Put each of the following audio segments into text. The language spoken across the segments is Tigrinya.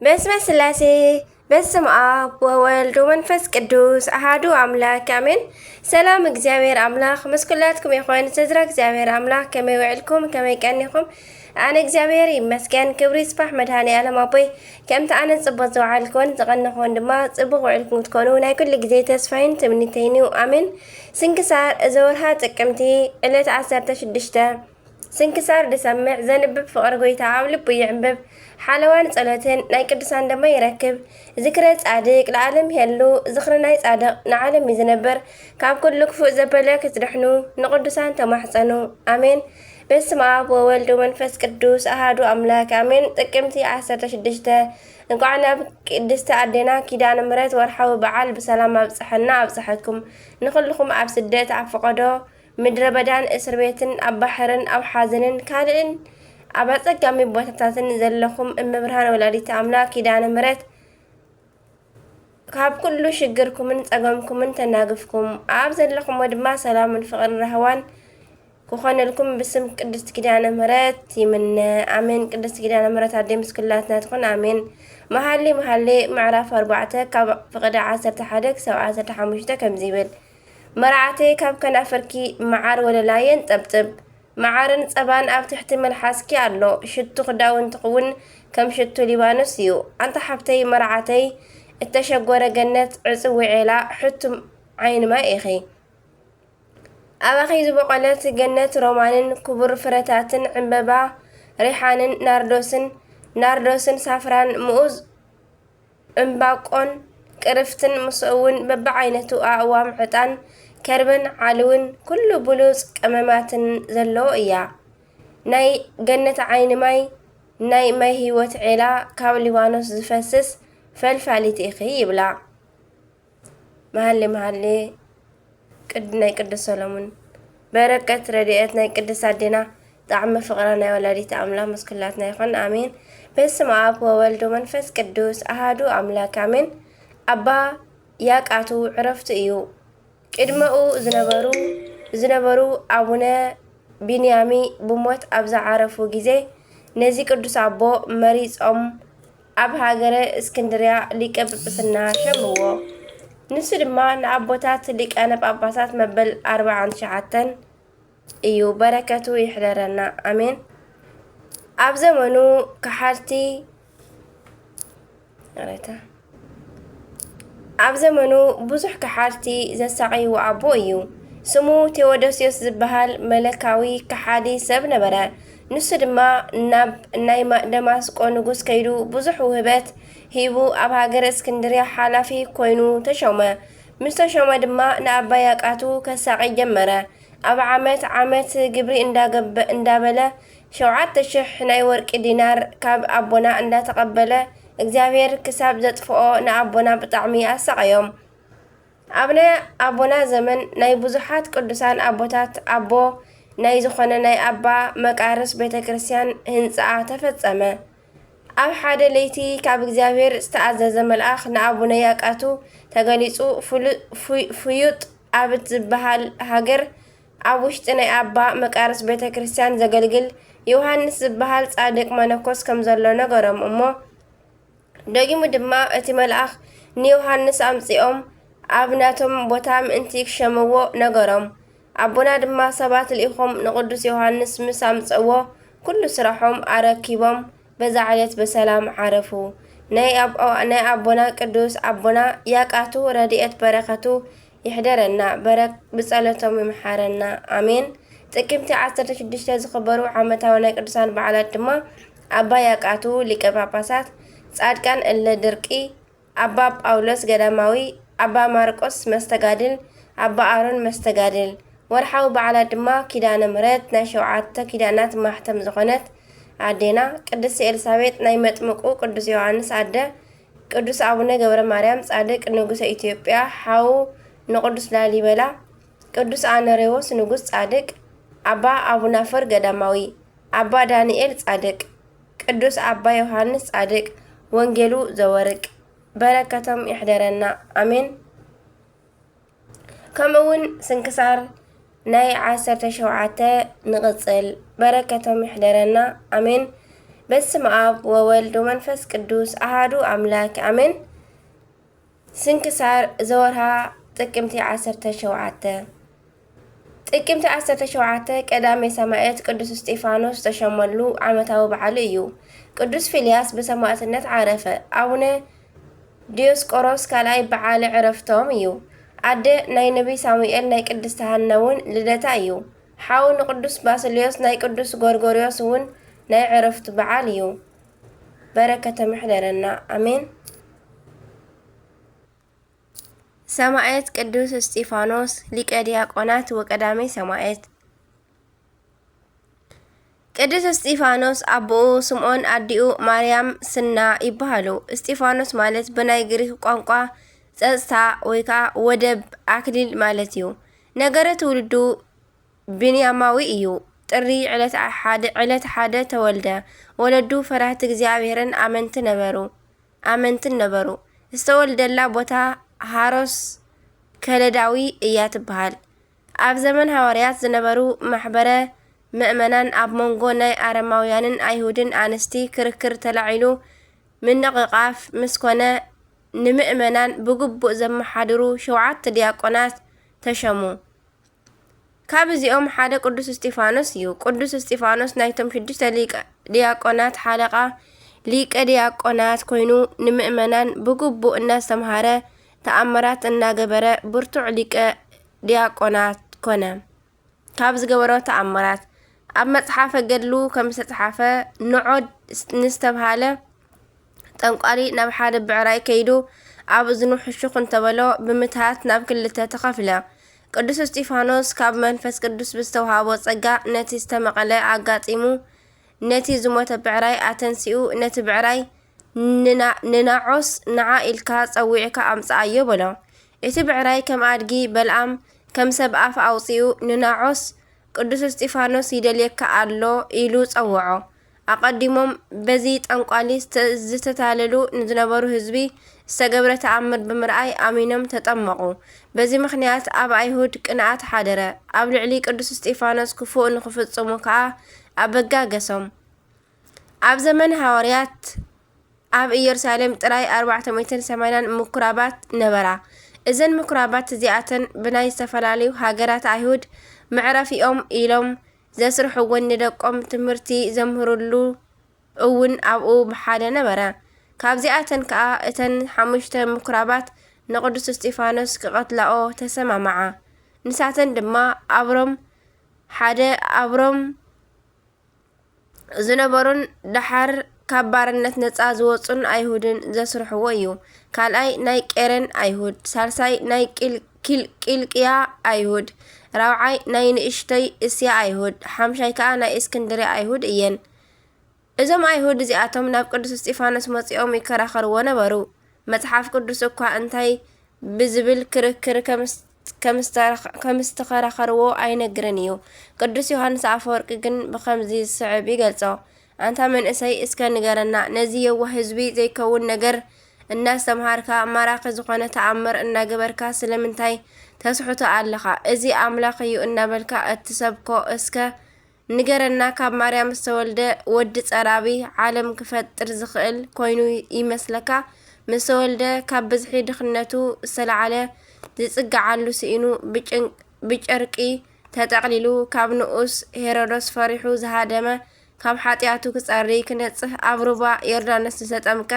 በስመ ስላሴ በስመ አብ ወወልድ ወመንፈስ ቅዱስ አሃዱ አምላክ አሜን። ሰላም እግዚአብሔር አምላክ መስኩላትኩም ይኹን ስድራ እግዚአብሔር አምላክ ከመይ ውዕልኩም ከመይ ቀኒኹም ኣነ እግዚአብሔር ይመስገን ክብሪ ይስፋሕ መድኃኔዓለም ኣቦይ ከምቲ ኣነ ጽቡቕ ዝወዓልኩን ዝቐንኹን ድማ ጽቡቕ ውዕልኩም ትኮኑ ናይ ኩሉ ግዜ ተስፋይን ትምኒተይን እዩ ኣሜን። ስንክሳር እዚ ወርሃ ጥቅምቲ ዕለት 16 ስንክሳር ድሰምዕ ዘንብብ ፍቅሪ ጎይታ ኣብ ልቡ ይዕንብብ ሓለዋን ጸሎትን ናይ ቅዱሳን ደማ ይረክብ ዝክረ ጻድቅ ለዓለም ይሄሉ ዝኽሪ ናይ ጻድቅ ንዓለም ይዝነብር ካብ ኩሉ ክፉእ ዘበለ ክትድሕኑ ንቅዱሳን ተማሕፀኑ ኣሜን። በስመ አብ ወወልድ ወመንፈስ ቅዱስ አሃዱ አምላክ አሜን። ጥቅምቲ 16 እንኳዕ ናብ ቅድስቲ ኣዴና ኪዳነ ምሕረት ወርሓዊ በዓል ብሰላም ኣብፅሐና ኣብፅሐኩም ንኩልኩም ኣብ ስደት ኣብ ፈቐዶ ምድረ በዳን እስር ቤትን ኣብ ባሕርን ኣብ ሓዘንን ካልእን ኣብ ኣጸጋሚ ቦታታትን ዘለኹም እመብርሃን ወላዲተ ኣምላክ ኪዳነ ምሕረት ካብ ኩሉ ሽግርኩምን ጸገምኩምን ተናግፍኩም ኣብ ዘለኹም ድማ ሰላምን ፍቕርን ረህዋን ክኾነልኩም ብስም ቅድስት ኪዳነ ምሕረት ይምነ ኣሜን። ቅድስት ኪዳነ ምሕረት ኣዴ ምስኩላትና ትኹን ኣሜን። መሃሊ ምዕራፍ 4 ካብ ፍቕዲ 11 ክሳብ 15 ከምዚ ይብል መርዓተይ ካብ ከናፈርኪ መዓር ወለላየን ጠብጥብ መዓርን ጸባን ኣብ ትሕቲ መልሓስኪ ኣሎ ሽቱ ክዳውንቲ ውን ከም ሽቱ ሊባኖስ እዩ። ኣንታ ሓፍተይ መርዓተይ እተሸጎረ ገነት ዕፅው ዒላ ሕቱም ዓይንማይ ኢኺ ኣባኺ ዝበቆለት ገነት ሮማንን ክቡር ፍረታትን ዕምበባ ሪሓንን ናርዶስን ሳፍራን ምኡዝ እምባቆን ቅርፍትን ምስኡውን በብዓይነቱ ኣእዋም ዕጣን ከርበን ዓልውን ኩሉ ብሉፅ ቀመማትን ዘለዎ እያ። ናይ ገነት ዓይኒ ማይ ናይ ማይ ህይወት ዒላ ካብ ሊባኖስ ዝፈስስ ፈልፋሊት ኢኺ ይብላ። መሃሌ ናይ ቅዱስ ሰሎሞን በረከት ረድኤት ናይ ቅዱስ ኣዴና ጣዕሚ ፍቕራ ናይ ወላዲተ ኣምላክ መስኩላትና ይኹን ኣሜን። በስመ አብ ወወልድ ወመንፈስ ቅዱስ አሃዱ አምላክ አሜን። ኣባ ያቃቱ ዕረፍቱ እዩ። ቅድመኡ ዝነበሩ ኣቡነ ቢንያሚ ብሞት ኣብ ዝዓረፉ ጊዜ ነዚ ቅዱስ ኣቦ መሪፆም ኣብ ሃገረ እስክንድርያ ሊቀ ጵጵስና ሸምዎ። ንሱ ድማ ንኣቦታት ሊቃነ ጳጳሳት መበል 49 እዩ። በረከቱ ይሕደረና ኣሜን። ኣብ ዘመኑ ብዙሕ ከሓልቲ ዘሳቀይዎ ኣቦ እዩ። ስሙ ቴዎዶስዮስ ዝበሃል መለካዊ ከሓዲ ሰብ ነበረ። ንሱ ድማ ናብ ናይ ደማስቆ ንጉስ ከይዱ ብዙሕ ውህበት ሂቡ ኣብ ሃገረ እስክንድርያ ሓላፊ ኮይኑ ተሾመ። ምስ ተሾመ ድማ ንኣባ ያቃቱ ከሳቀይ ጀመረ። ኣብ ዓመት ግብሪ እንዳበለ 7,000 ናይ ወርቂ ዲናር ካብ ኣቦና እንዳተቐበለ እግዚአብሔር ክሳብ ዘጥፍኦ ንኣቦና ብጣዕሚ ኣሳቀዮም። ኣብ ናይ ኣቦና ዘመን ናይ ብዙሓት ቅዱሳን ኣቦታት ኣቦ ናይ ዝኾነ ናይ ኣባ መቃርስ ቤተ ክርስቲያን ህንፃ ተፈጸመ። ኣብ ሓደ ለይቲ ካብ እግዚአብሔር ዝተኣዘዘ መልኣኽ ንኣቡነ ያቃቱ ተገሊጹ ፍዩጥ ኣብ ዝበሃል ሃገር ኣብ ውሽጢ ናይ ኣባ መቃርስ ቤተ ክርስቲያን ዘገልግል ዮሃንስ ዝበሃል ጻድቅ መነኮስ ከም ዘሎ ነገሮም እሞ ደጊሙ ድማ እቲ መልኣኽ ንዮሃንስ ኣምፂኦም ኣብ ናቶም ቦታ ምእንቲ ክሸምዎ ነገሮም። ኣቦና ድማ ሰባት ልኢኾም ንቅዱስ ዮሃንስ ምስ ኣምፀዎ ኩሉ ስራሖም ኣረኪቦም በዛ ዓለት በሰላም ዓረፉ። ናይ ኣቦና ቅዱስ ኣቦና ያቃቱ ረድኤት በረከቱ ይሕደረና ብጸሎቶም ይምሓረና ኣሜን። ጥቅምቲ 16 ዝኽበሩ ዓመታዊ ናይ ቅዱሳን በዓላት ድማ ኣባ ያቃቱ ሊቀ ጳጳሳት፣ ጻድቃን እለ ድርቂ፣ ኣባ ጳውሎስ ገዳማዊ፣ ኣባ ማርቆስ መስተጋድል፣ ኣባ ኣሮን መስተጋድል። ወርሓዊ በዓላት ድማ ኪዳነ ምሕረት ናይ 7 ኪዳናት ማሕተም ዝኾነት ኣዴና፣ ቅድስቲ ኤልሳቤጥ ናይ መጥምቁ ቅዱስ ዮሃንስ ኣደ፣ ቅዱስ ኣቡነ ገብረ ማርያም ጻድቅ ንጉሰ ኢትዮጵያ ሓው ንቅዱስ ላሊበላ፣ ቅዱስ ኣነሬዎስ ንጉስ ጻድቅ፣ ኣባ ኣቡናፈር ገዳማዊ፣ ኣባ ዳንኤል ጻድቅ፣ ቅዱስ ኣባ ዮሃንስ ጻድቅ ወንጌሉ ዘወርቅ። በረከቶም ይሕደረና ኣሜን። ከምኡውን ስንክሳር ናይ 17 ንቕጽል በረከቶም ይሕደረና ኣሜን። በስመ አብ ወወልድ ወመንፈስ ቅዱስ አሃዱ አምላክ አሜን። ስንክሳር ዘወርሃ ጥቅምቲ 17 ጥቅምቲ 17 ቀዳሜ ሰማዕት ቅዱስ እስጢፋኖስ ተሸመሉ ዓመታዊ በዓሉ እዩ። ቅዱስ ፊልያስ በሰማዕትነት ዓረፈ። አቡነ ዲዮስቆሮስ ካልኣይ በዓለ ዕረፍቶም እዩ። አደ ናይ ነቢይ ሳሙኤል ናይ ቅድስቲ ሐና እውን ልደታ እዩ። ሓው ንቅዱስ ባስልዮስ ናይ ቅዱስ ጎርጎርዮስ እውን ናይ ዕረፍቱ በዓል እዩ። በረከተ ምሕደረና አሜን። ሰማዕት ቅዱስ እስጢፋኖስ ሊቀ ዲያቆናት ወቀዳሜ ሰማዕት። ቅዱስ እስጢፋኖስ አቦኡ ስምዖን አዲኡ ማርያም ስና ይበሃሉ። እስጢፋኖስ ማለት ብናይ ግሪክ ቋንቋ ጸጥታ ወይካ ወደብ አክሊል ማለት እዩ። ነገረ ትውልዱ ብንያማዊ እዩ። ጥሪ ዕለት ሓደ ተወልደ። ወለዱ ፈራህቲ እግዚአብሔርን አመንትን ነበሩ። ዝተወልደላ ቦታ ሃሮስ ከለዳዊ እያ ትበሃል። ኣብ ዘመን ሐዋርያት ዝነበሩ ማሕበረ ምእመናን ኣብ መንጎ ናይ አረማውያንን አይሁድን ኣንስቲ ክርክር ተላዒሉ ምንቕቓፍ ምስኮነ ንምእመናን ብግቡእ ዘመሓድሩ 7 ዲያቆናት ተሸሙ። ካብ እዚኦም ሓደ ቅዱስ እስጢፋኖስ እዩ። ቅዱስ እስጢፋኖስ ናይቶም 6 ሊቀ ዲያቆናት ሓለቓ ሊቀ ዲያቆናት ኮይኑ ንምእመናን ብግቡእ እናስተምሃረ ተኣምራት እናገበረ ብርቱዕ ሊቀ ዲያቆናት ኮነ። ካብ ዝገበሮ ተኣምራት ኣብ መጽሓፈ ገድሉ ከም ዝተጻሓፈ ንዖድ ንዝተባሃለ ጠንቋሊ ናብ ሓደ ብዕራይ ከይዱ ኣብ እዝኑ ሕሹኽ እንተበሎ ብምትሃት ናብ 2 ተኸፍለ። ቅዱስ እስጢፋኖስ ካብ መንፈስ ቅዱስ ብዝተውሃቦ ጸጋ ነቲ ዝተመቐለ ኣጋጢሙ ነቲ ዝሞተ ብዕራይ ኣተንሲኡ ነቲ ብዕራይ ንናዖስ ንዓ ኢልካ ጸዊዕካ ኣምጽኣዮ በሎ። እቲ ብዕራይ ከም ኣድጊ በልዓም ከም ሰብ ኣፍ ኣውፂኡ ንናዖስ ቅዱስ እስጢፋኖስ ይደልየካ ኣሎ ኢሉ ጸውዖ። ኣቐዲሞም በዚ ጠንቋሊ ዝተታለሉ ንዝነበሩ ህዝቢ ዝተገብረ ተኣምር ብምርኣይ ኣሚኖም ተጠመቑ። በዚ ምኽንያት ኣብ ኣይሁድ ቅንዓት ሓደረ። ኣብ ልዕሊ ቅዱስ እስጢፋኖስ ክፉእ ንኽፍጽሙ ከዓ ኣበጋገሶም። ኣብ ዘመን ሐዋርያት ኣብ ኢየሩሳሌም ጥራይ 480 ምኩራባት ነበራ። እዘን ምኩራባት እዚኣተን ብናይ ዝተፈላለዩ ሃገራት ኣይሁድ መዕረፊኦም ኢሎም ዘስርሕዎን ንደቆም ትምህርቲ ዘምህሩሉ እውን ኣብኡ ብሓደ ነበረ። ካብዚኣተን ከዓ እተን 5 ምኩራባት ንቅዱስ እስጢፋኖስ ክቐትላኦ ተሰማመዓ። ንሳተን ድማ ኣብሮም ዝነበሩን ድሓር ካብ ባርነት ነፃ ዝወፁን ኣይሁድን ዘስርሕዎ እዩ። ካልኣይ ናይ ቄረን ኣይሁድ፣ ሳልሳይ ናይ ቂልቅያ ኣይሁድ፣ ራብዓይ ናይ ንእሽተይ እስያ ኣይሁድ፣ ሓምሻይ ከዓ ናይ እስክንድርያ ኣይሁድ እየን። እዞም ኣይሁድ እዚኣቶም ናብ ቅዱስ እስጢፋኖስ መጺኦም ይከራኸርዎ ነበሩ። መጽሓፍ ቅዱስ እኳ እንታይ ብዝብል ክርክር ከምዝተኸራኸርዎ ኣይነግርን እዩ። ቅዱስ ዮሃንስ አፈወርቂ ግን ብኸምዚ ዝስዕብ ይገልጾ። አንታ መንእሰይ እስከ ንገረና ነዚ የዋህ ህዝቢ ዘይከውን ነገር እናስተምሃርካ ማራኺ ዝኾነ ተኣምር እናገበርካ ስለምንታይ ተስሕቶ ኣለኻ? እዚ ኣምላኽ እዩ እናበልካ እትሰብኮ እስከ ንገረና። ካብ ማርያም ዝተወልደ ወዲ ጸራቢ ዓለም ክፈጥር ዝኽእል ኮይኑ ይመስለካ? ምስ ተወልደ ካብ ብዝሒ ድኽነቱ ዝተለዓለ ዝጽጋዓሉ ስኢኑ ብጨርቂ ተጠቕሊሉ ካብ ንኡስ ሄሮዶስ ፈሪሑ ዝሃደመ ካብ ሓጢኣቱ ክጸሪ ክነጽህ ኣብ ሩባ ዮርዳኖስ ዝተጠምቀ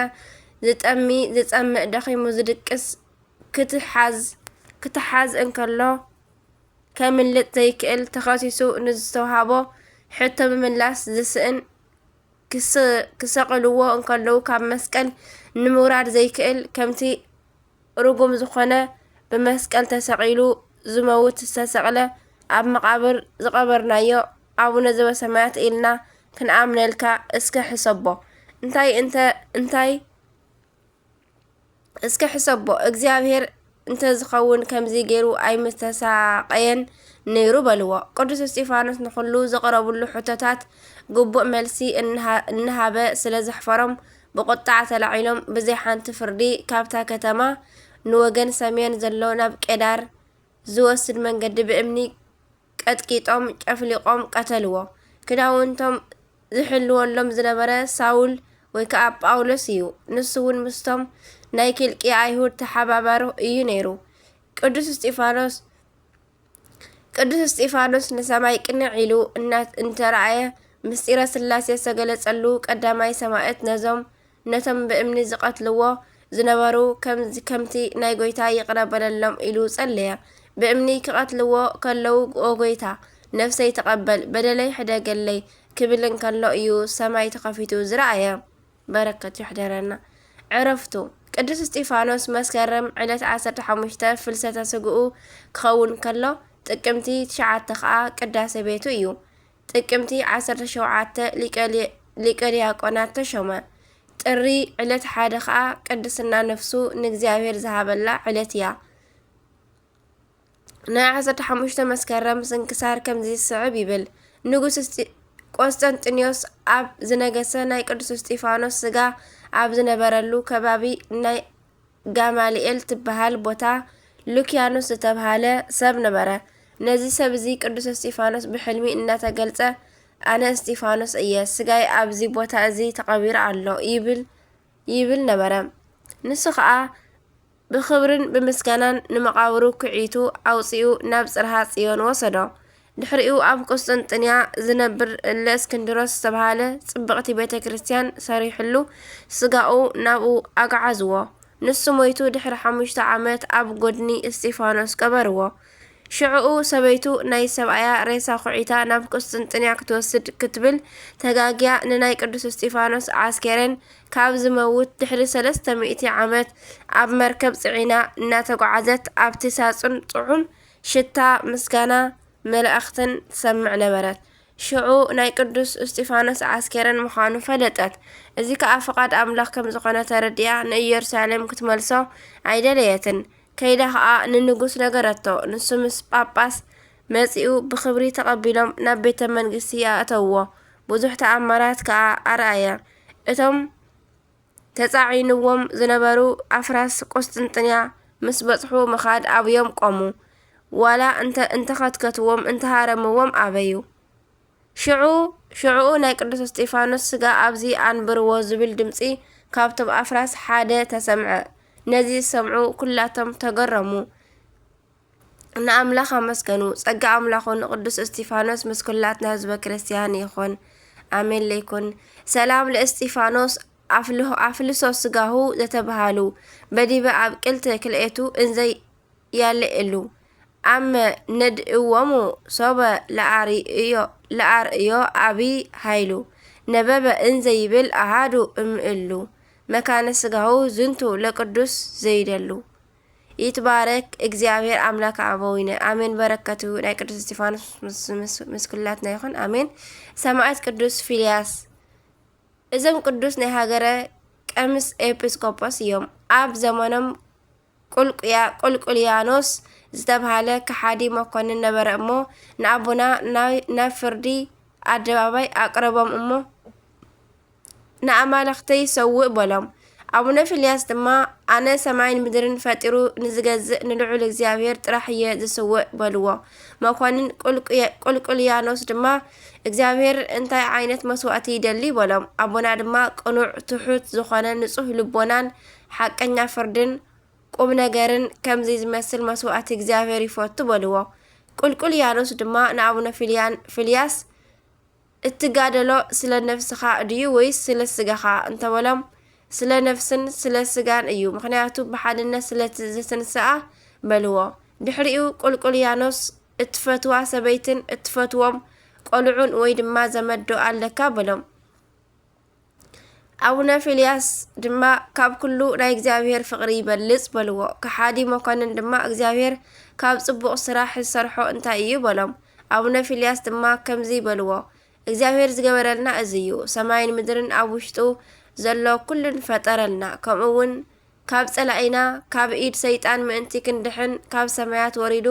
ዝጠሚ ዝጸምእ ደኺሙ ዝድቅስ ክትሓዝ እንከሎ ከምልጥ ዘይክእል ተኸሲሱ ንዝተውሃቦ ሕቶ ብምምላስ ዝስእን ክሰቕልዎ እንከለዉ ካብ መስቀል ንምውራድ ዘይክእል ከምቲ ርጉም ዝኾነ ብመስቀል ተሰቒሉ ዝመውት ዝተሰቕለ ኣብ መቃብር ዝቐበርናዮ ኣቡነ ዘበሰማያት ኢልና ክንኣምነልካ እስከ ሕሰቦ እንታይ እስከ ሕሰቦ እግዚአብሔር እንተ ዝኸውን ከምዚ ገይሩ ኣይምተሳቀየን ነይሩ በልዎ። ቅዱስ እስጢፋኖስ ንኹሉ ዘቕረቡሉ ሕቶታት ግቡእ መልሲ እንሃበ ስለ ዘሕፈሮም ብቁጣዕ ተላዒሎም ብዘይ ሓንቲ ፍርዲ ካብታ ከተማ ንወገን ሰሜን ዘሎ ናብ ቄዳር ዝወስድ መንገዲ ብእምኒ ቀጥቂጦም ጨፍሊቆም ቀተልዎ። ክዳውንቶም ዝሕልወሎም ዝነበረ ሳውል ወይ ከዓ ጳውሎስ እዩ። ንሱ እውን ምስቶም ናይ ኪልቅያ አይሁድ ተሓባባሪ እዩ ነይሩ። ቅዱስ እስጢፋኖስ ንሰማይ ቅንዕ ኢሉ እንተረኣየ ምስጢረ ስላሴ ዝተገለጸሉ ቀዳማይ ሰማዕት ነቶም ብእምኒ ዝቐትልዎ ዝነበሩ ከምቲ ናይ ጎይታ ይቕረበለሎም ኢሉ ጸለየ። ብእምኒ ክቐትልዎ ከለዉ ኦ ጎይታ ነፍሰይ ተቐበል በደለይ ሕደገለይ ክብል እንከሎ እዩ ሰማይ ተኸፊቱ ዝረኣየ። በረከቱ ይሕደረና። ዕረፍቱ ቅዱስ እስጢፋኖስ መስከረም ዕለት 15 ፍልሰተ ስግኡ ክኸውን ከሎ ጥቅምቲ 9 ከዓ ቅዳሴ ቤቱ እዩ። ጥቅምቲ 17 ሊቀ ዲያቆናት ተሾመ። ጥሪ ዕለት 1 ከዓ ቅድስና ነፍሱ ንእግዚአብሔር ዝሃበላ ዕለት እያ። ናይ 15 መስከረም ስንክሳር ከምዚ ዝስዕብ ይብል። ንጉስ ቆስጠንጢኖስ ኣብ ዝነገሰ ናይ ቅዱስ እስጢፋኖስ ስጋ ኣብ ዝነበረሉ ከባቢ ናይ ጋማሊኤል ትበሃል ቦታ ሉኪያኖስ ዝተባሃለ ሰብ ነበረ። ነዚ ሰብ እዚ ቅዱስ እስጢፋኖስ ብሕልሚ እናተገልጸ ኣነ እስጢፋኖስ እየ ስጋይ ኣብዚ ቦታ እዚ ተቐቢሩ ኣሎ ይብል ነበረ። ንሱ ከዓ ብኽብርን ብምስጋናን ንመቃብሩ ክዒቱ ኣውፂኡ ናብ ጽርሐ ጽዮን ወሰዶ። ድሕሪኡ ኣብ ቆስጠንጥንያ ዝነብር ለእስክንድሮስ ዝተባሃለ ጽብቕቲ ቤተ ክርስቲያን ሰሪሕሉ ስጋኡ ናብኡ ኣጋዓዝዎ። ንሱ ሞይቱ ድሕሪ 5 ዓመት ኣብ ጎድኒ እስጢፋኖስ ቀበርዎ። ሽዑኡ ሰበይቱ ናይ ሰብኣያ ሬሳ ኩዒታ ናብ ቆስጠንጥንያ ክትወስድ ክትብል ተጋግያ ንናይ ቅዱስ እስጢፋኖስ ዓስኬረን ካብ ዝመውት ድሕሪ 300 ዓመት ኣብ መርከብ ጽዒና እናተጓዓዘት ኣብቲ ሳጹን ጥዑም ሽታ ምስጋና መላእኽትን ትሰምዕ ነበረት። ሽዑ ናይ ቅዱስ እስጢፋኖስ ዓስኬረን ምዃኑ ፈለጠት። እዚ ከዓ ፍቓድ ኣምላኽ ከም ዝኾነ ተረዲኣ ንኢየሩሳሌም ክትመልሶ ኣይደለየትን። ከይዳ ከዓ ንንጉስ ነገረቶ። ንሱ ምስ ጳጳስ መጺኡ ብኽብሪ ተቐቢሎም ናብ ቤተ መንግስቲ ኣእተውዎ። ብዙሕ ተኣምራት ከዓ ኣርኣየ። እቶም ተጻዒንዎም ዝነበሩ ኣፍራስ ቆስጥንጥንያ ምስ በጽሑ ምኻድ ኣብዮም ቆሙ። ዋላ እንተኸትከትዎም እንተሃረምዎም ኣበዩ። ሽዑኡ ናይ ቅዱስ እስጢፋኖስ ስጋ ኣብዚ ኣንብርዎ ዝብል ድምፂ ካብቶም ኣፍራስ ሓደ ተሰምዐ። ነዚ ሰምዑ ኩላቶም ተገረሙ፣ ንኣምላኽ ኣመስገኑ። ጸጋ ኣምላኹ ንቅዱስ እስጢፋኖስ ምስ ኩላትና ህዝበ ክርስቲያን ይኹን ኣሜን ለይኩን። ሰላም ለእስጢፋኖስ ኣፍልሶ ስጋሁ ዘተባሃሉ በዲበ ኣብ ቅልተ ክልኤቱ እንዘይ ያልዕሉ ኣመ ነድእዎሙ ሶበ ለኣርእዮ ዓብይ ሃይሉ ነበበ እንዘይብል ኣሃዱ እምእሉ መካነ ስጋሁ ዝንቱ ለቅዱስ ዘይደሉ። ይትባረክ እግዚአብሔር አምላክ አበዊነ አሜን። በረከቱ ናይ ቅዱስ እስጢፋኖስ ምስኩላትና ይኹን አሜን። ሰማዕት ቅዱስ ፊልያስ እዞም ቅዱስ ናይ ሃገረ ቀምስ ኤጲስቆጶስ እዮም። ኣብ ዘመኖም ቁልቁልያኖስ ዝተባሃለ ከሓዲ መኮንን ነበረ እሞ ንኣቡና ናብ ፍርዲ ኣደባባይ ኣቅረቦም እሞ ንኣማልኽተይ ሰውእ በሎም። ኣቡነ ፊልያስ ድማ ኣነ ሰማይን ምድርን ፈጢሩ ንዝገዝእ ንልዑል እግዚአብሔር ጥራሕ እየ ዝስውእ በልዎ። መኮንን ቁልቁልያኖስ ድማ እግዚአብሔር እንታይ ዓይነት መስዋዕቲ ይደሊ በሎም። ኣቡና ድማ ቅኑዕ ትሑት ዝኾነ ንጹህ ልቦናን ሓቀኛ ፍርድን ቁም ነገርን ከምዚ ዝመስል መስዋዕቲ እግዚአብሔር ይፈቱ በልዎ። ቁልቁልያኖስ ድማ ንኣቡነ ፊልያስ እትጋደሎ ስለ ነፍስኻ ድዩ ወይስ ስለ ስጋኻ እንተበሎም ስለ ነፍስን ስለ ስጋን እዩ፣ ምክንያቱ ብሓድነት ስለ ዝተንስአ በልዎ። ድሕሪኡ ቁልቁልያኖስ እትፈትዋ ሰበይትን እትፈትዎም ቆልዑን ወይ ድማ ዘመዶ ኣለካ በሎም። ኣቡነ ፊልያስ ድማ ካብ ኩሉ ናይ እግዚአብሔር ፍቅሪ ይበልጽ በልዎ። ከሓዲ መኮንን ድማ እግዚአብሔር ካብ ጽቡቕ ስራሕ ዝሰርሖ እንታይ እዩ በሎም። ኣቡነ ፊልያስ ድማ ከምዚ በልዎ፣ እግዚአብሔር ዝገበረልና እዚ እዩ፣ ሰማይን ምድርን ኣብ ውሽጡ ዘሎ ኩሉን ፈጠረልና። ከምኡውን ካብ ጸላኢና ካብ ኢድ ሰይጣን ምእንቲ ክንድሕን ካብ ሰማያት ወሪዱ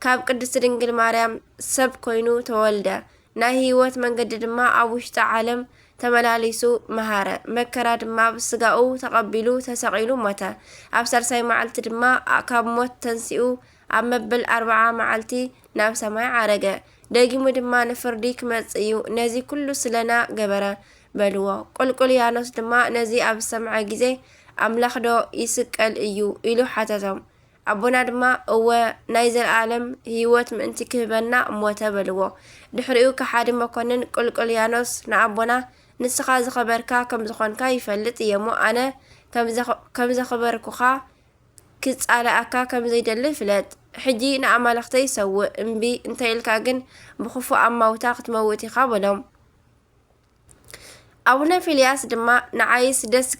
ካብ ቅድስቲ ድንግል ማርያም ሰብ ኮይኑ ተወልደ። ናይ ህይወት መንገዲ ድማ ኣብ ውሽጢ ዓለም ተመላሊሱ መሃረ። መከራ ድማ ብስጋኡ ተቐቢሉ ተሰቂሉ ሞተ። ኣብ ሳልሳይ መዓልቲ ድማ ካብ ሞት ተንሲኡ مبل 4 معلتي ناب سماي عرقة داقيمو دما نفردي كمتصيو نزي كله سلنا جبرة بلوا قل يانوس دما نزي أب سمع جزي أملاخ دو يسكال إيو إلو حتتهم أبونا دما هو نايزل عالم هيوت من انتي كهبنا موتا بلوا دحريو كحادي مكونن قل يانوس نعبونا نسخا زخبركا كم زخونكا يفلت يمو أنا كم زخبركوخا كتس على أكا كم زي دل فلات حجي نعمل اختي سو انبي انتي الكاقن بخفو أما وتاقت موتي خابلهم أبونا فيلياس دما نعايس دس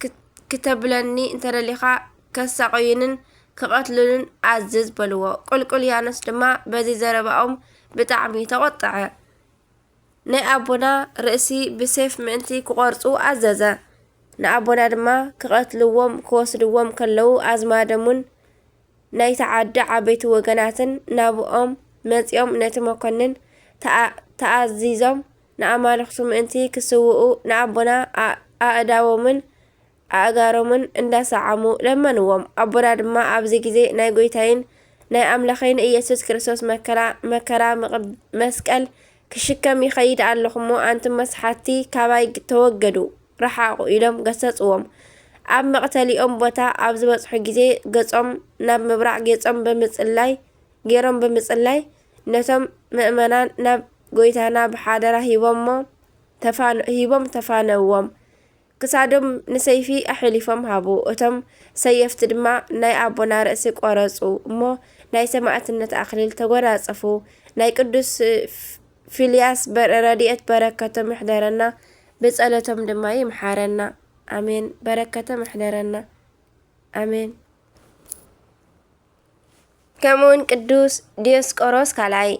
كتبلني انتراليخا كساقينن كقتلن عزز بلوا قل يانس دما بزي زربهم بتعمي تقطع نأبونا رأسي بسيف منتي كقرصو عززا نأبونا دما كقتلوهم كوسدوهم كلو أزمادمون نايتعدى عبيت وقناتن نابوهم مزيوم نتمكنن تأزيزهم نأمالخصم انتي كسوؤو نأبونا أأداومن أقارومن انداس عمو لمنوهم أبونا دما أبزي كزي ناي قويتين ناي أملخين إيسوس كريستوس مكرا مسكال كشكم يخيد علىخمو أنتم مسحاتي كاباي توقدو رحاقو إلهم قصصوهم أب مقتلي بوتا أبزي بصحو كزي قصهم ناب مبرع قصهم بمثلاي غيرهم بمثلاي نتم مؤمنان ناب قويتانا بحادرة هيبهم تفانوهم كسادم نسيفي أحلفهم هابو أتم سيفت دما ناي أبونا رأسي قرصو مو ناي سماعتنا أخليل تقرصفو ناي قدس فيلياس رديئة بركة محضرنا بسألتهم دما يمحارنا آمين بركة محضرنا آمين كمون قدوس ديوسقوروس كالاي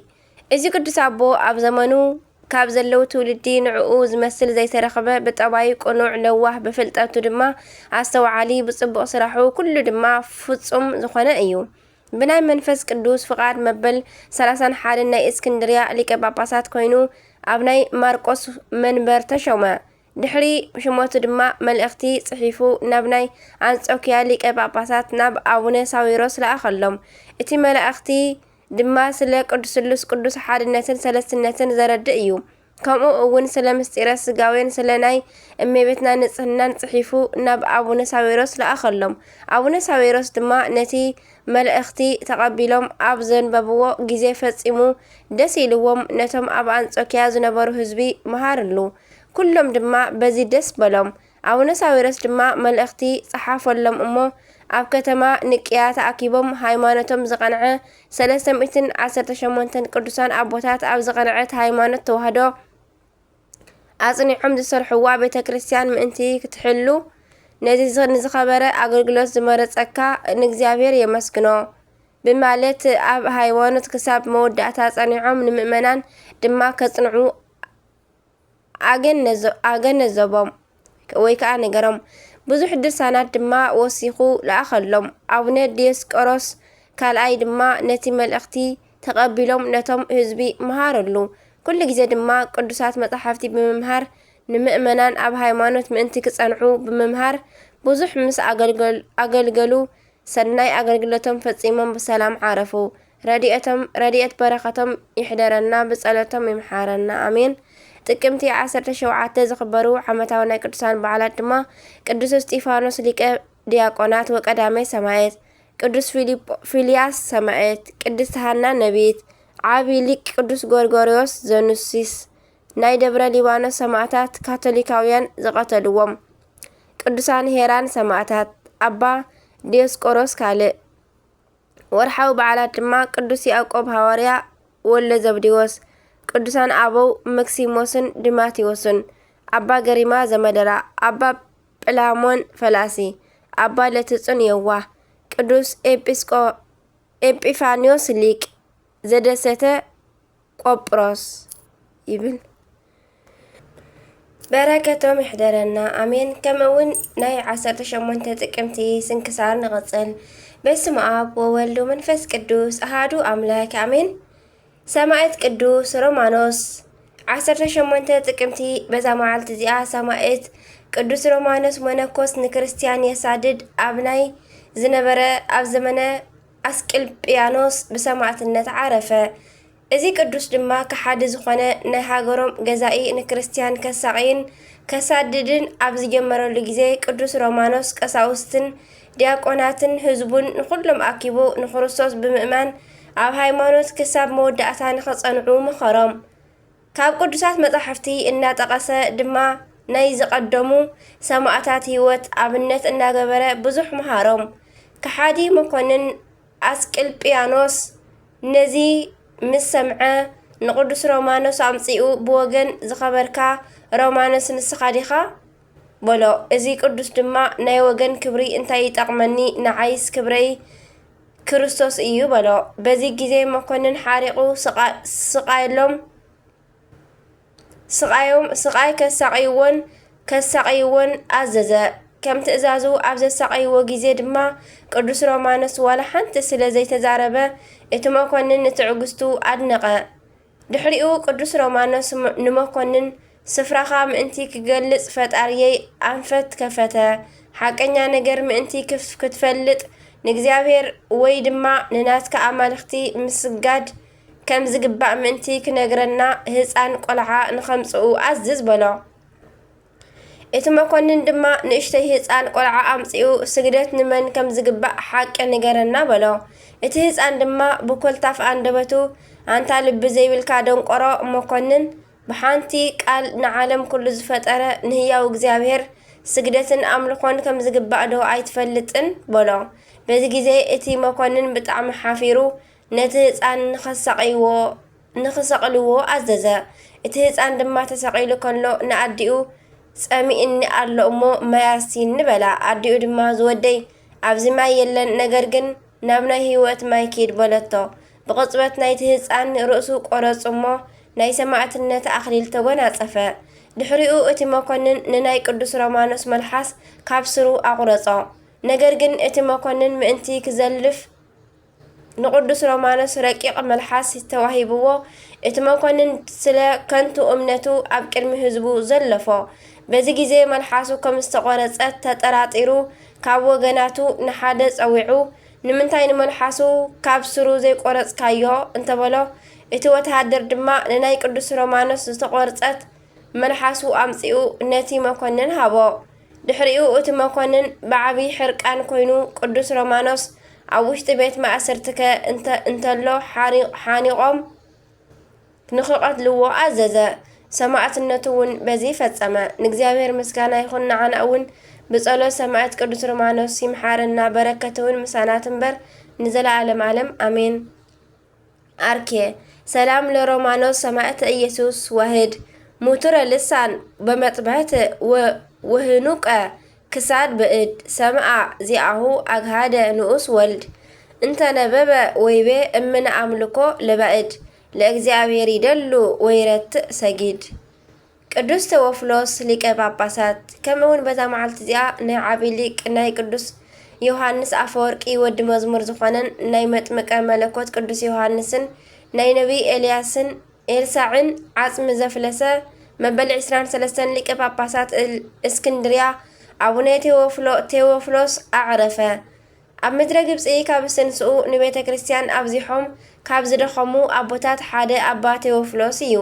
إذا قدس أبو أب زمانو كاب زلو تولدي نعقو زمثل زي ترخبه بطباي قنوع لواه بفلطاتو دما عستوعالي بصبق صراحو كل دما فصم زخونه ايو بناي منفس قدوس فقاد مبل 31 ناي اسكندريا ليقه ጳጳሳት ኮይኑ ابناي مارقوس منبر تشوما دحري شموتو دما ملእختي صحيفو نابناي انصوكيا ليقه ጳጳሳት ناب ابونه ساويروس لاخلم اتي ملእختي دما سلا قدس قدوس حادنتن سلستنتن زرد ايو كمو اون سلا مستيره سغاوين سلناي اميبتنا نصحنان صحيفو ناب ابونا ساويروس لاخلم ابونا ساويروس دما نتي ملእختي تقبلهم اب زنببو غزي فصيمو دسيلوم نتم اب انصوكيا زنبرو حزبي مهارلو كلهم دما بزي دس بلهم ابونا ساويروس دما ملእختي صحافلهم امو أب كتما نكيا تأكيبهم هايمانتهم زقنعه 318 قدسان أبوتات أب زقنعت هايمانت توهدو أصني حمد سرحوا بيت كريستيان مأنتي كتحلو نزي خبره أغلقلوس زمارت أكا نكزيابير يمسكنو بمالت أب هايمانت كساب مودة أصنعهم نمؤمنان دما كصنعو أغن نزبهم ويكا نقرم ብዙሕ ድርሳናት ድማ ወሲኹ ለኣኸሎም አቡነ ዲዮስቆሮስ ካልኣይ ድማ ነቲ መልእኽቲ ተቐቢሎም ነቶም ህዝቢ መሃረሉ ኩሉ ግዜ ድማ ቅዱሳት መጻሕፍቲ ብምምሃር ንምእመናን ኣብ ሃይማኖት ምእንቲ ክጸንዑ ብምምሃር ብዙሕ ምስ ኣገልገሉ ሰናይ ኣገልግሎቶም ፈጺሞም ብሰላም ዓረፉ ረድኤት በረኸቶም ይሕደረና ብጸሎቶም ይምሓረና አሜን ጥቅምቲ 17 ዝኽበሩ ዓመታዊ ናይ ቅዱሳን በዓላት ድማ ቅዱስ እስጢፋኖስ ሊቀ ዲያቆናት ወቀዳማይ ሰማዕት ቅዱስ ፊልያስ ሰማዕት ቅድስት ሃና ነቢይት ዓብይ ሊቅ ቅዱስ ጎርጎርዮስ ዘኑሲስ ናይ ደብረ ሊባኖስ ሰማዕታት ካቶሊካውያን ዝቐተልዎም ቅዱሳን ሄራን ሰማዕታት አባ ዲዮስቆሮስ ካልእ ወርሓዊ በዓላት ድማ ቅዱስ ያዕቆብ ሐዋርያ ወለ ዘብዴዎስ ቅዱሳን አበው መክሲሞስን ዲማቴዎስን አባ ገሪማ ዘመደራ አባ ጵላሞን ፈላሲ አባ ለትጹን የዋህ ቅዱስ ኤጲፋኒዮስ ሊቅ ዘደሰተ ቆጵሮስ ይብል በረከቶም ይሕደረና አሜን ከምውን ናይ 18 ጥቅምቲ ስንክሳር ንቕጽል በስመ አብ ወወልድ ወመንፈስ ቅዱስ አሐዱ አምላክ አሜን ሰማዕት ቅዱስ ሮማኖስ 18 ጥቅምቲ በዛ መዓልቲ እዚኣ ሰማዕት ቅዱስ ሮማኖስ መነኮስ ንክርስቲያን የሳድድ ኣብ ናይ ዝነበረ ኣስቅልጵያኖስ ብሰማዕትነት ዓረፈ። እዚ ቅዱስ ድማ ክሓዲ ዝኾነ ናይ ሃገሮም ገዛኢ ንክርስቲያን ከሳቒይን ከሳድድን ኣብ ዝጀመረሉ ግዜ ቅዱስ ሮማኖስ ቀሳውስትን ዲያቆናትን ህዝቡን ንኩሎም ኣኪቡ ንክርስቶስ ብምእማን ኣብ ሃይማኖት ክሳብ መወዳእታ ንኸጸንዑ መኸሮም። ካብ ቅዱሳት መጻሕፍቲ እናጠቐሰ ድማ ናይ ዝቐደሙ ሰማዕታት ህይወት ኣብነት እናገበረ ብዙሕ መሃሮም። ከሓዲ መኮንን ኣስቅልጵያኖስ ነዚ ምስ ሰምዐ ንቅዱስ ሮማኖስ ኣምፂኡ ብወገን ዝኸበርካ ሮማኖስ ንስኻ ዲኻ በሎ። እዚ ቅዱስ ድማ ናይ ወገን ክብሪ እንታይ ይጠቕመኒ ንዓይስ ክብረይ ክርስቶስ እዩ በሎ። በዚ ግዜ መኮንን ሓሪቑ ስቃይ ከሳቂይዎን ኣዘዘ። ከም ትእዛዙ ኣብ ዘሳቀይዎ ግዜ ድማ ቅዱስ ሮማኖስ ዋላ ሓንቲ ስለ ዘይተዛረበ እቲ መኮንን ንትዕግስቱ ኣድነቐ። ድሕሪኡ ቅዱስ ሮማኖስ ንመኮንን ስፍራኻ ምእንቲ ክገልጽ ፈጣርየይ ኣንፈት ከፈተ። ሓቀኛ ነገር ምእንቲ ክትፈልጥ ንእግዚኣብሔር ወይ ድማ ንናትካ ኣማልኽቲ ምስጋድ ከም ዝግባእ ምእንቲ ክነግረና ህፃን ቆልዓ ንኸምፅኡ ኣዝዝ በሎ። እቲ መኮንን ድማ ንእሽተይ ህፃን ቆልዓ ኣምፂኡ ስግደት ንመን ከም ዝግባእ ሓቂ ንገረና በሎ። እቲ ህፃን ድማ ብኮልታፍ አንደበቱ ኣንታ ልቢ ዘይብልካ ደንቆሮ መኮንን ብሓንቲ ቃል ንዓለም ኩሉ ዝፈጠረ ንህያው እግዚአብሔር ስግደትን ኣምልኾን ከም ዝግባእ ዶ ኣይትፈልጥን በሎ። በዚ ግዜ እቲ መኮንን ብጣዕሚ ሓፊሩ ነቲ ህፃን ንኽሰቕልዎ ኣዘዘ። እቲ ህፃን ድማ ተሰቒሉ ከሎ ንኣዲኡ ጸሚእኒ ኣሎ እሞ ማያሲኒ በላ። ኣዲኡ ድማ ዝወደይ ኣብዚ ማይ የለን፣ ነገር ግን ናብ ናይ ህይወት ማይ ኪድ በለቶ። ብቕፅበት ናይቲ ህፃን ርእሱ ቆረፁ እሞ ናይ ሰማዕትነት ኣኽሊል ተጎናጸፈ። ድሕሪኡ እቲ መኮንን ንናይ ቅዱስ ሮማኖስ መልሓስ ካብ ስሩ ኣቑረጾ። ነገር ግን እቲ መኮንን ምእንቲ ክዘልፍ ንቅዱስ ሮማኖስ ረቂቕ መልሓስ ተዋሂብዎ። እቲ መኮንን ስለ ከንቱ እምነቱ ኣብ ቅድሚ ህዝቡ ዘለፎ። በዚ ግዜ መልሓሱ ከም ዝተቆረጸት ተጠራጢሩ ካብ ወገናቱ ንሓደ ጸዊዑ ንምንታይ ንመልሓሱ ካብ ስሩ ዘይቆረጽካዮ እንተበሎ፣ እቲ ወተሃደር ድማ ንናይ ቅዱስ ሮማኖስ ዝተቆርጸት መልሓሱ ኣምፂኡ ነቲ መኮንን ሃቦ። ድሕሪኡ እቲ መኮንን ብዓብይ ሕርቃን ኮይኑ ቅዱስ ሮማኖስ ኣብ ውሽጢ ቤት ማእሰርትከ እንተሎ ሓኒቖም ንኽቐትልዎ ኣዘዘ። ሰማዕትነቱ እውን በዚ ፈጸመ። ንእግዚኣብሔር ምስጋና ይኹን፣ ንዓና እውን ብጸሎት ሰማዕት ቅዱስ ሮማኖስ ይምሓረና፣ በረከቱ እውን ምሳናት እምበር ንዘለዓለም ዓለም አሜን። አርኬ ሰላም ለሮማኖስ ሰማዕተ ኢየሱስ ዋህድ ሙቱረ ልሳን በመጥበህት ወህኑቀ ክሳድ ብእድ ሰምዓ ዚአሁ አግሃደ ንኡስ ወልድ እንተነበበ ወይቤ እምን አምልኮ ለባእድ ለእግዚአብሔር ይደሉ ወይረትእ ሰጊድ። ቅዱስ ቴዎፍሎስ ሊቀ ጳጳሳት ከምኡውን በዛ መዓልቲ እዚኣ ናይ ዓብይ ሊቅ ናይ ቅዱስ ዮሃንስ አፈወርቂ ወዲ መዝሙር ዝኾነን ናይ መጥምቀ መለኮት ቅዱስ ዮሃንስን ናይ ነቢይ ኤልያስን ኤልሳዕን ዓጽሚ ዘፍለሰ መበል 23 ሊቀ ጳጳሳት እስክንድርያ አቡነ ቴዎፍሎስ አዕረፈ። ኣብ ምድረ ግብፂ ካብ ስንስኡ ንቤተ ክርስቲያን ኣብዚሖም ካብ ዝደኸሙ ኣቦታት ሓደ ኣባ ቴዎፍሎስ እዩ።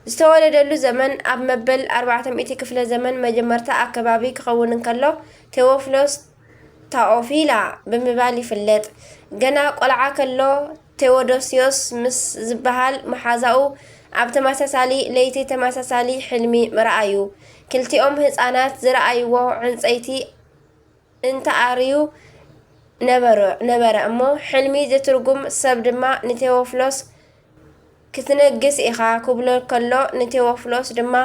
ዝተወለደሉ ዘመን ኣብ መበል 400 ክፍለ ዘመን መጀመርታ ኣከባቢ ክኸውን እንከሎ ቴዎፍሎስ ታኦፊላ ብምባል ይፍለጥ። ገና ቆልዓ ከሎ ቴዎዶስዮስ ምስ ዝበሃል መሓዛኡ ኣብ ተመሳሳሊ ለይቲ ተመሳሳሊ ሕልሚ ምርኣዩ። ክልቲኦም ህፃናት ዝረኣይዎ ዕንፀይቲ እንተኣርዩ ነበረ እሞ ሕልሚ ዝትርጉም ሰብ ድማ ንቴዎፍሎስ ክትነግስ ኢኻ ክብሎ ከሎ ንቴዎፍሎስ ድማ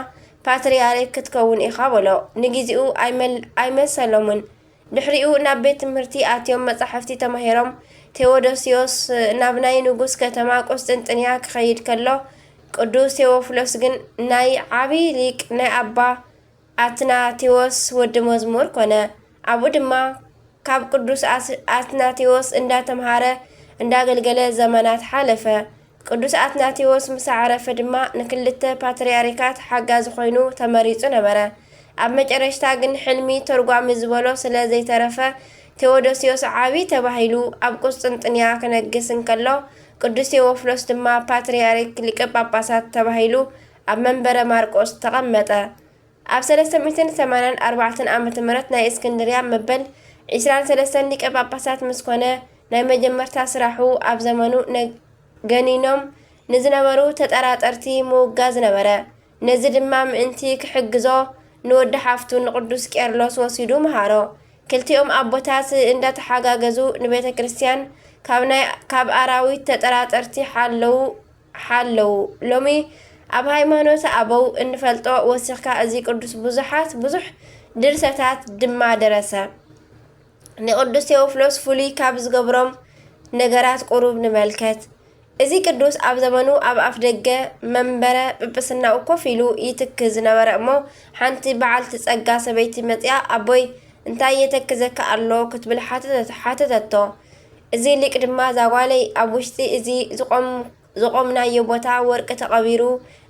ፓትርያርክ ክትከውን ኢኻ በሎ። ንግዚኡ ኣይመሰሎምን። ድሕሪኡ ናብ ቤት ትምህርቲ ኣትዮም መጻሕፍቲ ተማሂሮም ቴዎዶስዮስ ናብ ናይ ንጉስ ከተማ ቆስጥንጥንያ ክኸይድ ከሎ ቅዱስ ቴዎፍሎስ ግን ናይ ዓብይ ሊቅ ናይ ኣባ አትናቴዎስ ወዲ መዝሙር ኮነ። ኣብኡ ድማ ካብ ቅዱስ አትናቴዎስ እንዳተምሃረ እንዳገልገለ ዘመናት ሓለፈ። ቅዱስ አትናቴዎስ ምስ ዓረፈ ድማ ንክልተ ፓትርያርካት ሓጋዚ ኮይኑ ተመሪጹ ነበረ። ኣብ መጨረሽታ ግን ሕልሚ ተርጓሚ ዝበሎ ስለ ዘይተረፈ ቴዎዶስዮስ ዓቢ ተባሂሉ ኣብ ቁስጥንጥንያ ክነግስ እንከሎ ቅዱስ ቴዎፍሎስ ድማ ፓትርያርክ ሊቀ ጳጳሳት ተባሂሉ ኣብ መንበረ ማርቆስ ተቐመጠ። ኣብ 384 ዓመተ ምህረት ናይ እስክንድርያ መበል 23 ሊቀ ጳጳሳት ምስ ኮነ ናይ መጀመርታ ስራሑ ኣብ ዘመኑ ገኒኖም ንዝነበሩ ተጠራጠርቲ ምውጋዝ ነበረ። ነዚ ድማ ምእንቲ ክሕግዞ ንወዲ ሓፍቱ ንቅዱስ ቄርሎስ ወሲዱ መሃሮ። ክልቲኦም ኣቦታት እንዳተሓጋገዙ ንቤተ ክርስቲያን ካብ ኣራዊት ተጠራጠርቲ ሓለው። ሎሚ ኣብ ሃይማኖት ኣበው እንፈልጦ ወሲኽካ እዚ ቅዱስ ብዙሕ ድርሰታት ድማ ደረሰ። ንቅዱስ ቴዎፍሎስ ፍሉይ ካብ ዝገብሮም ነገራት ቁሩብ ንመልከት። እዚ ቅዱስ ኣብ ዘመኑ ኣብ ኣፍ ደገ መንበረ ጵጵስናኡ ኮፍ ኢሉ ይትክዝ ዝነበረ እሞ ሓንቲ በዓልቲ ጸጋ ሰበይቲ መጽያ ኣቦይ እንታይ የተክዘካ ኣሎ ክትብል ሓተተቶ። እዚ ሊቅ ድማ ዛጓለይ ኣብ ውሽጢ እዚ ዝቆምናዮ ቦታ ወርቂ ተቐቢሩ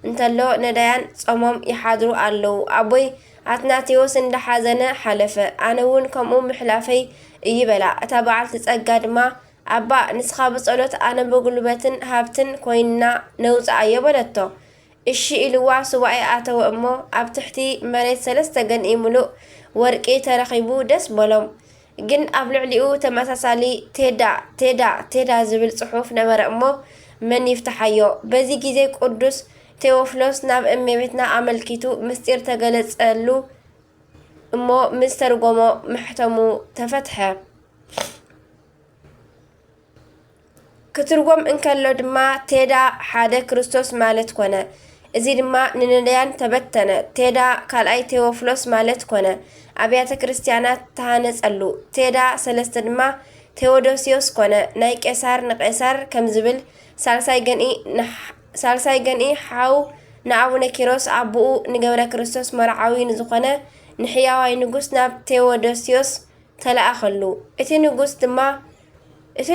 እንተሎ ነዳያን ጾሞም ይሓድሩ ኣለው። ኣቦይ ኣትናቴዎስ እንዳሓዘነ ሓለፈ። ኣነ እውን ከምኡ ምሕላፈይ እዩ በላ። እታ በዓልቲ ጸጋ ድማ ኣባ ንስኻ ብጸሎት ኣነ ብጉልበትን ሃብትን ኮይንና ነውፃእዮ በለቶ። እሺ ኢልዋ ሱባኤ ኣተወ እሞ ኣብ ትሕቲ መሬት 3 ገንኢ ሙሉእ ወርቂ ተረኺቡ ደስ በሎም። ግን ኣብ ልዕሊኡ ተመሳሳሊ ቴዳ ዝብል ጽሑፍ ነበረ እሞ መን ይፍታሓዮ? በዚ ጊዜ ቅዱስ ቴዎፍሎስ ናብ እመቤትና ኣመልኪቱ ምስጢር ተገለጸሉ እሞ ምስ ተርጎሞ ምሕተሙ ተፈትሐ። ክትርጎም እንከሎ ድማ ቴዳ ሓደ ክርስቶስ ማለት ኮነ። እዚ ድማ ንነዳያን ተበተነ። ቴዳ ካልኣይ ቴዎፍሎስ ማለት ኮነ። ኣብያተ ክርስቲያናት ተሃነጸሉ። ቴዳ 3 ድማ ቴዎዶስዮስ ኮነ። ናይ ቄሳር ንቄሳር ከም ዝብል ሳልሳይ ገንኢ ሓው ንኣቡነ ኪሮስ ኣቦኡ ንገብረ ክርስቶስ መርዓዊ ንዝኾነ ንሕያዋይ ንጉስ ናብ ቴዎዶስዮስ ተለኣኸሉ። እቲ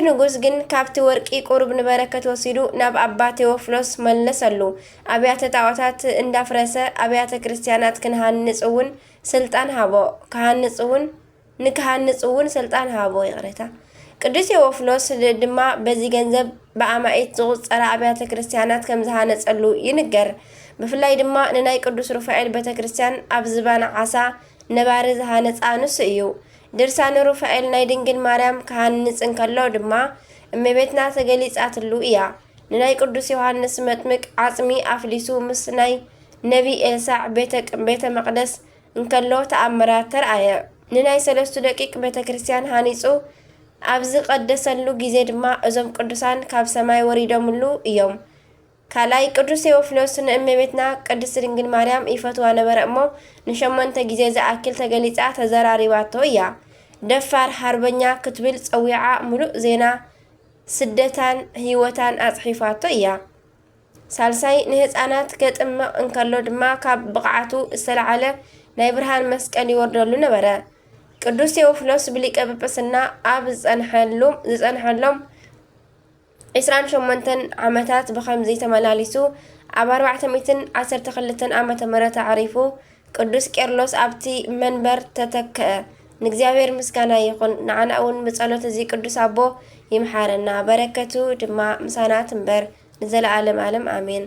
ንጉስ ግን ካብቲ ወርቂ ቁሩብ ንበረከት ወሲዱ ናብ ኣባ ቴዎፍሎስ መለሰሉ። ኣብያተ ጣዖታት እንዳፍረሰ ኣብያተ ክርስቲያናት ንክሃንጽ እውን ስልጣን ሃቦ ይቕሬታ። ቅዱስ ቴዎፍሎስ ድማ በዚ ገንዘብ ብኣማኢት ዝቑፀራ ኣብያተ ክርስቲያናት ከም ዝሃነጸሉ ይንገር። ብፍላይ ድማ ንናይ ቅዱስ ሩፋኤል ቤተ ክርስቲያን ኣብ ዝባን ዓሳ ነባሪ ዝሃነፃ ንሱ እዩ። ድርሳነ ሩፋኤል ናይ ድንግል ማርያም ክሃንጽ እንከሎ ድማ እመቤትና ተገሊጻትሉ እያ። ንናይ ቅዱስ ዮሃንስ መጥምቅ ዓጽሚ ኣፍሊሱ ምስ ናይ ነቢ ኤልሳዕ ቤተ መቕደስ እንከሎ ተኣምራት ተረኣየ። ንናይ 3 ደቂቅ ቤተ ክርስቲያን ሃኒጹ ኣብ ዝቐደሰሉ ጊዜ ድማ እዞም ቅዱሳን ካብ ሰማይ ወሪዶምሉ እዮም። ካልኣይ ቅዱስ ቴዎፍሎስ ንእመቤትና ቅድስት ድንግል ማርያም ይፈትዋ ነበረ እሞ ን8 ጊዜ ዝኣክል ተገሊጻ ተዘራሪባቶ እያ። ደፋር ሃርበኛ ክትብል ፀዊዓ ሙሉእ ዜና ስደታን ህይወታን ኣጽሒፋቶ እያ። ሳልሳይ ንህፃናት ከጥምቕ እንከሎ ድማ ካብ ብቕዓቱ ዝተለዓለ ናይ ብርሃን መስቀል ይወርደሉ ነበረ። ቅዱስ ቴዎፍሎስ ብሊቀ ጵጵስና ኣብ ዝጸንሐሎም 28 ዓመታት ብኸምዚ ተመላሊሱ ኣብ 412 ዓመተ ምህረት ዓሪፉ ቅዱስ ቄርሎስ ኣብቲ መንበር ተተክአ። ንእግዚአብሔር ምስጋና ይኹን። ንዓና እውን ብጸሎት እዚ ቅዱስ ኣቦ ይምሓረና። በረከቱ ድማ ምሳና ትንበር ንዘለዓለም ዓለም ኣሜን።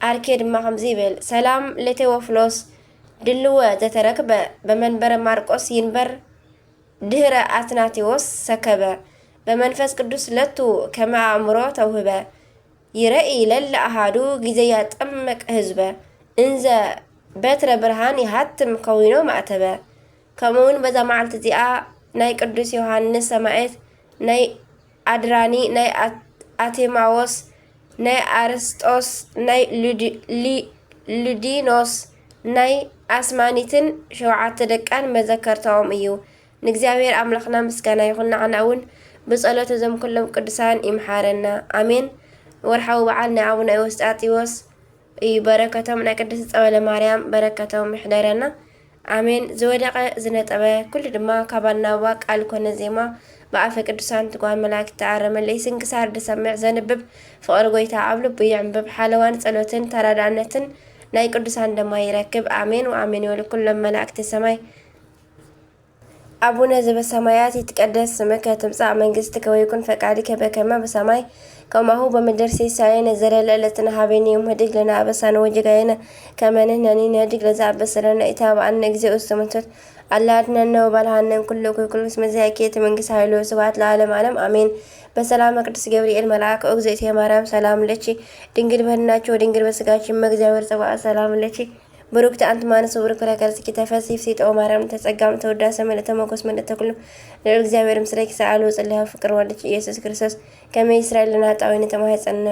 ኣርኬ ድማ ከምዚ ይብል። ሰላም ለቴዎፍሎስ ድልወ ዘተረክበ በመንበረ ማርቆስ ይንበር ድህረ አትናቴዎስ ሰከበ በመንፈስ ቅዱስ ለቱ ከመ አእምሮ ተውህበ ይረኢ ለለ አሃዱ ጊዜ ያጠመቅ ህዝበ እንዘ በትረ ብርሃን ይሃትም ከዊኖ ማዕተበ። ከምኡውን በዛ መዓልቲ እዚኣ ናይ ቅዱስ ዮሃንስ ሰማዕት፣ ናይ ኣድራኒ፣ ናይ ኣቴማዎስ፣ ናይ ኣርስጦስ፣ ናይ ሉዲኖስ፣ ናይ ኣስማኒትን 7 ደቃን መዘከርታዎም እዩ። ንእግዚአብሔር ኣምላኽና ምስጋና ይኹን። ንዓና እውን ብጸሎት እዞም ኩሎም ቅዱሳን ይምሓረና ኣሜን። ወርሓዊ በዓል ናይ ኣቡነ ኤዎስጣቴዎስ እዩ። በረከቶም ናይ ቅድስት ጸበለ ማርያም በረከቶም ይሕደረና ኣሜን። ዝወደቐ ዝነጠበ ኩሉ ድማ ካባናዋ ቃል ኮነ ዜማ ብኣፈ ቅዱሳን ትጓን መላእክት ተኣረመለይ ስንክሳር ድሰምዕ ዘንብብ ፍቕሪ ጎይታ ኣብ ልቡ ይዕንብብ። ሓለዋን ጸሎትን ተራዳእነትን ናይ ቅዱሳን ደማ ይረክብ ኣሜን ወኣሜን ይበሉ ኩሎም መላእክቲ ሰማይ አቡነ ዘበሰማያት ይትቀደስ ስምከ ትምጻእ መንግሥትከ ወይኩን ፈቃድከ በከመ በሰማይ ከማሁ በምድር ሲሳየነ ዘለለዕለትነ ሀበነ ዮም ህድግ ለነ አበሳነ ወጌጋየነ ከመ ንሕነኒ ንህድግ ለዘአበሰ ለነ ኢታብአነ እግዚኦ ውስተ መንሱት አላ አድኅነነ ወባልሐነ እምኩሉ እኩይ እስመ ዚአኬ መንግሥት ኃይሎ ስብሐት ለዓለመ ዓለም አሜን። በሰላም ቅዱስ ገብርኤል መልአክ እግዝእትየ ማርያም ሰላም ለኪ ድንግል በኅሊናኪ ወድንግል በሥጋኪ እመ እግዚአብሔር ጸባኦት ሰላም ለኪ ብሩክት አንቲ እምአንስት ወብሩክ ፍሬ ከርሥኪ ተፈሥሒ ፍሥሕት ኦ ማርያም ተጸጋም ተወዳሰ ምልዕተ ሞገስ ምልዕተ ኩሉ ልዑል እግዚአብሔር ምስሌኪ ሰአሊ ወጸልይ ፍቅር ወልድኪ ኢየሱስ ክርስቶስ ከመ ይስራኤል ለነ ኃጣውኢነ ተማኅፀነ